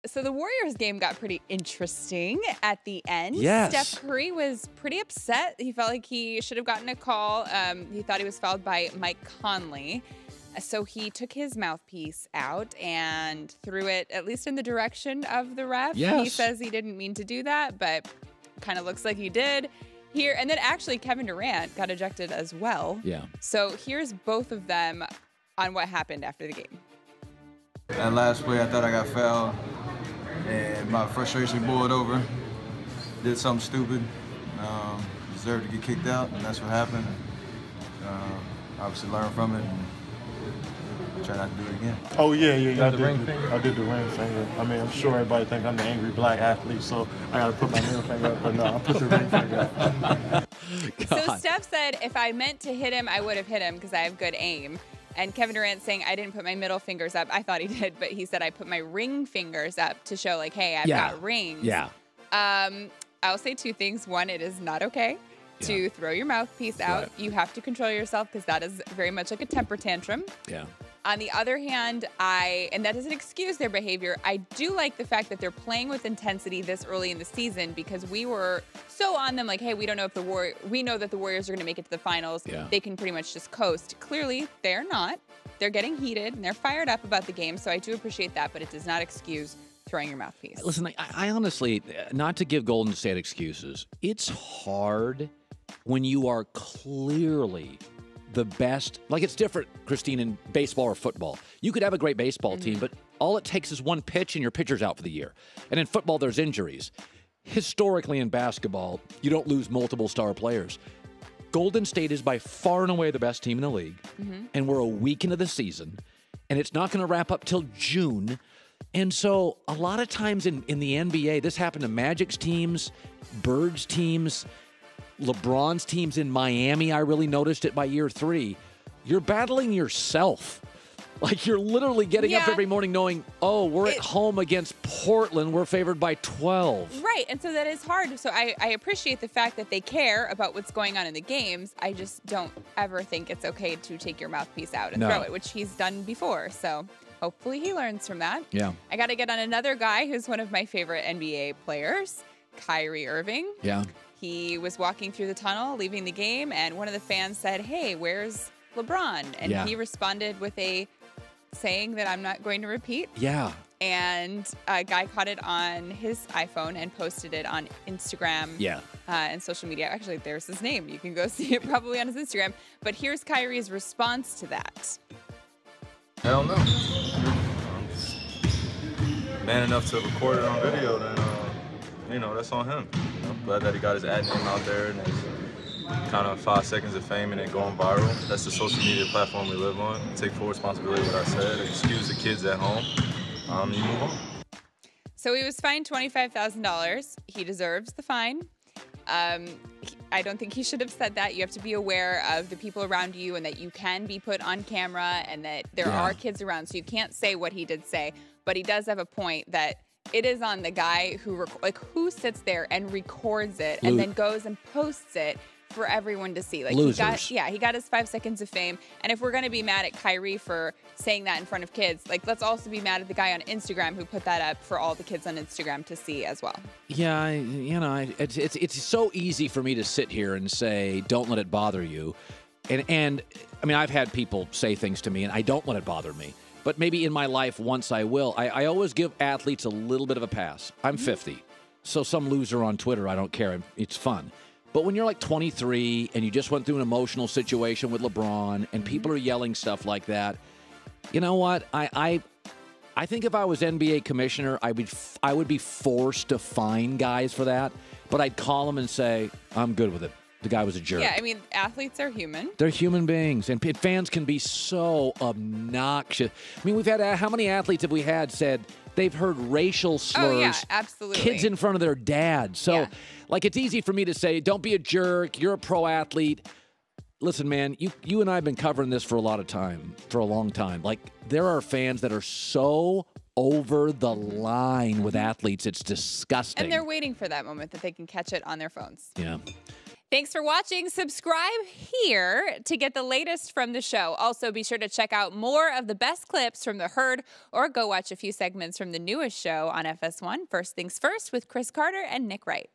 So the Warriors game got pretty interesting at the end. Yes. Steph Curry was pretty upset. He felt like he should have gotten a call. He thought he was fouled by Mike Conley. So he took his mouthpiece out and threw it, at least in the direction of the ref. Yes. He says he didn't mean to do that, but kind of looks like he did. Here, and then actually Kevin Durant got ejected as well. Yeah. So here's both of them on what happened after the game. That last play, I thought I got fouled, and my frustration boiled over. Did something stupid, deserved to get kicked out, and that's what happened. Obviously learn from it and try not to do it again. Oh, yeah. I did the ring finger. I mean, I'm sure everybody think I'm the angry black athlete, so I got to put my middle finger up, but no, I put the ring finger up. So Steph said, if I meant to hit him, I would have hit him because I have good aim. And Kevin Durant saying, I didn't put my middle fingers up. I thought he did, but he said I put my ring fingers up to show, like, hey, I've got rings. Yeah. I'll say two things. One, it is not okay to throw your mouthpiece out. Right. You have to control yourself because that is very much like a temper tantrum. Yeah. On the other hand, and that doesn't excuse their behavior, I do like the fact that they're playing with intensity this early in the season because we were so on them like, hey, we don't know if we know that the Warriors are going to make it to the finals. Yeah. They can pretty much just coast. Clearly, they're not. They're getting heated and they're fired up about the game, so I do appreciate that, but it does not excuse throwing your mouthpiece. Listen, I honestly, not to give Golden State excuses, it's hard when you are clearly the best. Like, it's different, Kristine, in baseball or football. You could have a great baseball team, but all it takes is one pitch and your pitcher's out for the year. And in football, there's injuries. Historically in basketball, you don't lose multiple star players. Golden State is by far and away the best team in the league, and we're a week into the season, and it's not going to wrap up till June. And so a lot of times in the NBA, this happened to Magic's teams, Bird's teams, LeBron's teams in Miami. I really noticed it by year 3. You're battling yourself. Like, you're literally getting up every morning knowing, oh, we're at home against Portland. We're favored by 12. Right, and so that is hard. So I appreciate the fact that they care about what's going on in the games. I just don't ever think it's okay to take your mouthpiece out and throw it, which he's done before. So hopefully he learns from that. Yeah. I got to get on another guy who's one of my favorite NBA players, Kyrie Irving. Yeah. He was walking through the tunnel, leaving the game, and one of the fans said, hey, where's LeBron? And he responded with saying that I'm not going to repeat. Yeah. And a guy caught it on his iPhone and posted it on Instagram and social media. Actually, there's his name. You can go see it probably on his Instagram. But here's Kyrie's response to that. I don't know. Man enough to record it on video, then, that's on him. Glad that he got his ad name out there and his kind of 5 seconds of fame and it going viral. That's the social media platform we live on. Take full responsibility for what I said. Excuse the kids at home. You move on. So he was fined $25,000. He deserves the fine. I don't think he should have said that. You have to be aware of the people around you and that you can be put on camera and that there are kids around. So you can't say what he did say. But he does have a point that it is on the guy who sits there and records it and then goes and posts it for everyone to see. Like, losers. He got his 5 seconds of fame. And if we're going to be mad at Kyrie for saying that in front of kids, like, let's also be mad at the guy on Instagram who put that up for all the kids on Instagram to see as well. Yeah, it's so easy for me to sit here and say, don't let it bother you. And I mean, I've had people say things to me, and I don't let it bother me. But maybe in my life, once I will. I always give athletes a little bit of a pass. I'm 50, so some loser on Twitter, I don't care. It's fun. But when you're like 23 and you just went through an emotional situation with LeBron and people are yelling stuff like that, you know what? I think if I was NBA commissioner, I would be forced to fine guys for that. But I'd call them and say, I'm good with it. The guy was a jerk. Yeah, I mean, athletes are human. They're human beings, and fans can be so obnoxious. I mean, we've had, how many athletes have we had said they've heard racial slurs? Oh, yeah, absolutely. Kids in front of their dad. So, like, it's easy for me to say, don't be a jerk. You're a pro athlete. Listen, man, you and I have been covering this for a long time. Like, there are fans that are so over the line with athletes. It's disgusting. And they're waiting for that moment that they can catch it on their phones. Yeah. Thanks for watching. Subscribe here to get the latest from the show. Also, be sure to check out more of the best clips from The Herd or go watch a few segments from the newest show on FS1, First Things First, with Chris Carter and Nick Wright.